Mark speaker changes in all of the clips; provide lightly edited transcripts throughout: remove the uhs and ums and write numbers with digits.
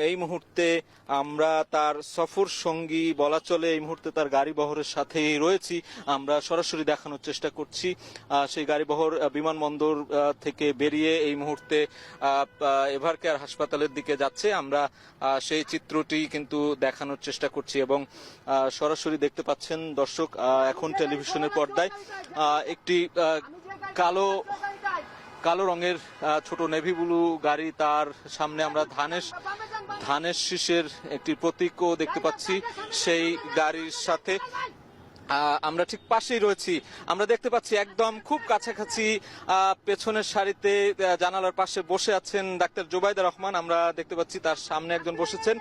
Speaker 1: এই মুহূর্তে আমরা তার সফর সঙ্গী বলা চলে, এই মুহূর্তে তার গাড়ি বহরের সাথেই রয়েছি। আমরা সরাসরি দেখানোর চেষ্টা করছি সেই গাড়ি বহর বিমানবন্দর থেকে বেরিয়ে এই মুহূর্তে এভারকেয়ার হাসপাতালের দিকে যাচ্ছে। আমরা সেই চিত্রটি কিন্তু দেখানোর চেষ্টা করছি এবং সরাসরি দেখতে পাচ্ছেন দর্শক এখন টেলিভিশনের পর্দায় একটি কালো রঙের ছোট নেভি ব্লু গাড়ি, তার সামনে আমরা ধানের শীষের একটি প্রতীকও দেখতে পাচ্ছি। সেই গাড়ির সাথে আমরা ঠিক পাশেই রয়েছি। আমরা দেখতে পাচ্ছি একদম খুব কাছাকাছি পেছনের সারিতে জানালার পাশে বসে আছেন ডাক্তার জুবাইদা রহমান। আমরা দেখতে পাচ্ছি তার সামনে একজন বসেছেন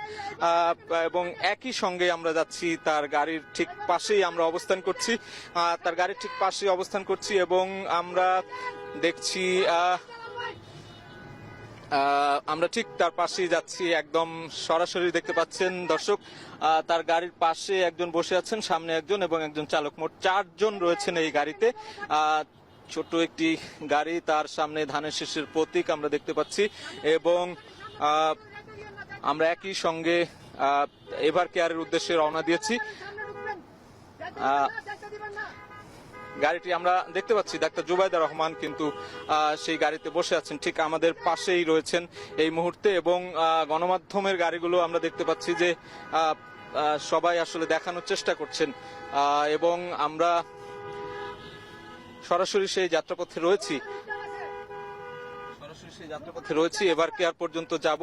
Speaker 1: এবং একই সঙ্গে আমরা যাচ্ছি তার গাড়ির ঠিক পাশেই আমরা অবস্থান করছি এবং আমরা দেখছি আমরা ঠিক তার পাশেই যাচ্ছি। একদম সরাসরি দেখতে পাচ্ছেন দর্শক তার গাড়ির পাশে একজন বসে আছেন, সামনে একজন এবং একজন চালক, মোট 4 জন রয়েছেন এই গাড়িতে। ছোট একটি গাড়ি, তার সামনে ধানের শীষের প্রতীক আমরা দেখতে পাচ্ছি এবং আমরা একই সঙ্গে এভারকেয়ারের উদ্দেশ্যে রওনা দিয়েছি। গাড়িটি আমরা দেখতে পাচ্ছি ডাক্তার জুবাইদা রহমান কিন্তু সেই গাড়িতে বসে আছেন, ঠিক আমাদের পাশেই রয়েছেন এই মুহূর্তে। এবং গণমাধ্যমের গাড়িগুলো আমরা দেখতে পাচ্ছি যে সবাই আসলে দেখানোর চেষ্টা করছেন এবং আমরা সরাসরি সেই যাত্রাপথে রয়েছি। এভারকেয়ার পর্যন্ত যাব,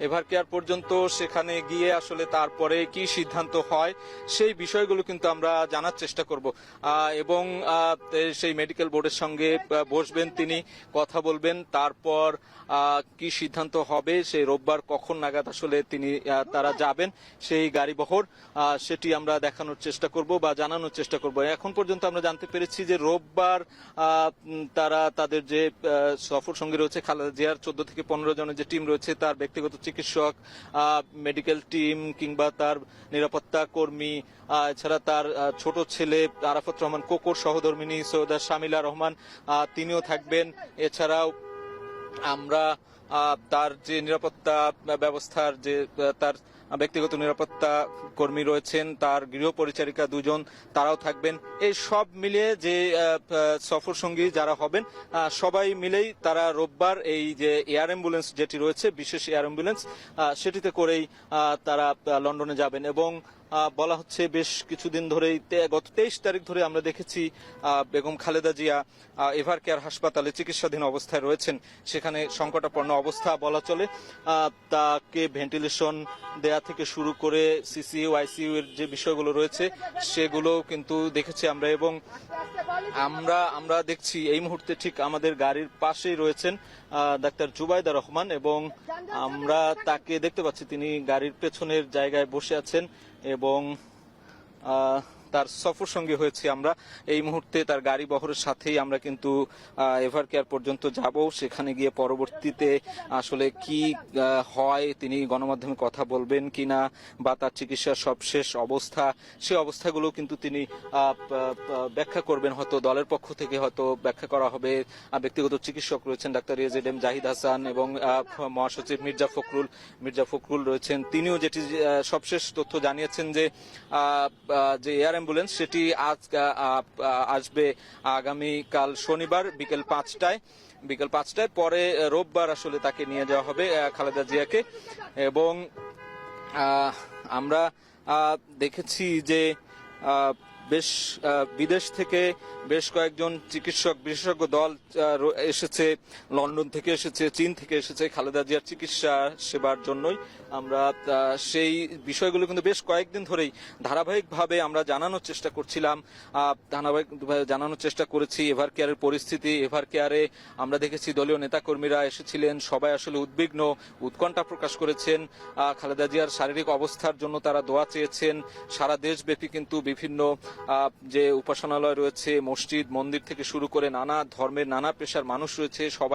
Speaker 1: এভারকেয়ার পর্যন্ত সেখানে গিয়ে আসলে তারপরে কি সিদ্ধান্ত হয় সেই বিষয়গুলো কিন্তু আমরা জানার চেষ্টা করব এবং সেই মেডিকেল বোর্ডের সঙ্গে বসবেন, তিনি কথা বলবেন, তারপর কি সিদ্ধান্ত হবে সেই রোববার কখন নাগাদ আসলে তারা যাবেন সেই গাড়ি বহর, সেটি আমরা দেখানোর চেষ্টা করব বা জানানোর চেষ্টা করব। এখন পর্যন্ত আমরা জানতে পেরেছি যে রোববার তারা তাদের যে সফর সঙ্গী রয়েছে খালেদা জিয়ার 14 থেকে 15 জনের যে টিম রয়েছে, তার ব্যক্তিগত চিকিৎসক, মেডিকেল টিম কিংবা তার নিরাপত্তা কর্মী, এছাড়া তার ছোট ছেলে আরাফাত রহমান কোকোর সহধর্মিনী সৈয়দা শামিলা রহমান তিনিও থাকবেন। এছাড়াও আমরা তার যে নিরাপত্তা ব্যবস্থার যে তার ব্যক্তিগত নিরাপত্তা কর্মী রয়েছেন, তার গৃহ পরিচারিকা 2 জন, তারাও থাকবেন। এই সব মিলিয়ে যে সফর সঙ্গী যারা হবেন সবাই মিলেই তারা রোববার এই যে এয়ার অ্যাম্বুলেন্স যেটি রয়েছে, বিশেষ এয়ার অ্যাম্বুলেন্স, সেটিতে করেই তারা লন্ডনে যাবেন। এবং বলা হচ্ছে বেশ কিছুদিন ধরেই, গত 23 তারিখ ধরে আমরা দেখেছি বেগম খালেদা জিয়া এভারকেয়ার হাসপাতালে চিকিৎসাধীন অবস্থায় রয়েছেন। সেখানে সংকটাপন্ন অবস্থা বলা চলে, তাকে ভেন্টিলেশন দেয়া থেকে শুরু করে সিসিইউ আইসিইউ এর যে বিষয়গুলো রয়েছে সেগুলো কিন্তু দেখেছি আমরা। এবং আমরা দেখছি এই মুহূর্তে ঠিক আমাদের গাড়ির পাশেই রয়েছেন ডাক্তার জুবাইদা রহমান এবং আমরা তাকে দেখতে পাচ্ছি, তিনি গাড়ির পেছনের জায়গায় বসে আছেন এবং তার সফর সঙ্গী হয়েছি আমরা। এই মুহূর্তে তার গাড়ি বহরের সাথেই আমরা কিন্তু এভারকেয়ার পর্যন্ত যাব। সেখানে গিয়ে পরবর্তীতে আসলে কি হয়, তিনি গণমাধ্যমে কথা বলবেন কিনা বা তার চিকিৎসার সবশেষ অবস্থা, সেই অবস্থাগুলো কিন্তু তিনি ব্যাখ্যা করবেন, হয়তো দলের পক্ষ থেকে হয়তো ব্যাখ্যা করা হবে। ব্যক্তিগত চিকিৎসক রয়েছেন ডাক্তার এজেডএম জাহিদ হাসান এবং মহাসচিব মির্জা ফখরুল রয়েছেন। তিনিও যেটি সবশেষ তথ্য জানিয়েছেন যে এয়ার অ্যাম্বুলেন্স সেটি আসবে আগামীকাল শনিবার বিকেল 5টায়, পরে রোববার আসলে তাকে নিয়ে যাওয়া হবে খালেদা জিয়াকে। এবং আমরা দেখেছি যে বেশ বিদেশ থেকে বেশ কয়েকজন চিকিৎসক বিশেষজ্ঞ দল এসেছে, লন্ডন থেকে এসেছে, চীন থেকে এসেছে খালেদা জিয়ার চিকিৎসা সেবার জন্যই। আমরা সেই বিষয়গুলো কিন্তু বেশ কয়েকদিন ধরেই ধারাবাহিকভাবে আমরা জানানোর চেষ্টা করেছি। এভারকেয়ারের পরিস্থিতি, এভারকেয়ারে আমরা দেখেছি দলীয় নেতাকর্মীরা এসেছিলেন, সবাই আসলে উদ্বিগ্ন, উৎকণ্ঠা প্রকাশ করেছেন। খালেদা জিয়ার শারীরিক অবস্থার জন্য তারা দোয়া চেয়েছেন। সারা দেশব্যাপী কিন্তু বিভিন্ন যে উপাসনালয় রয়েছে, মসজিদ মন্দির থেকে শুরু করে নানা ধর্মের নানা পেশার মানুষ রয়েছে, সবাই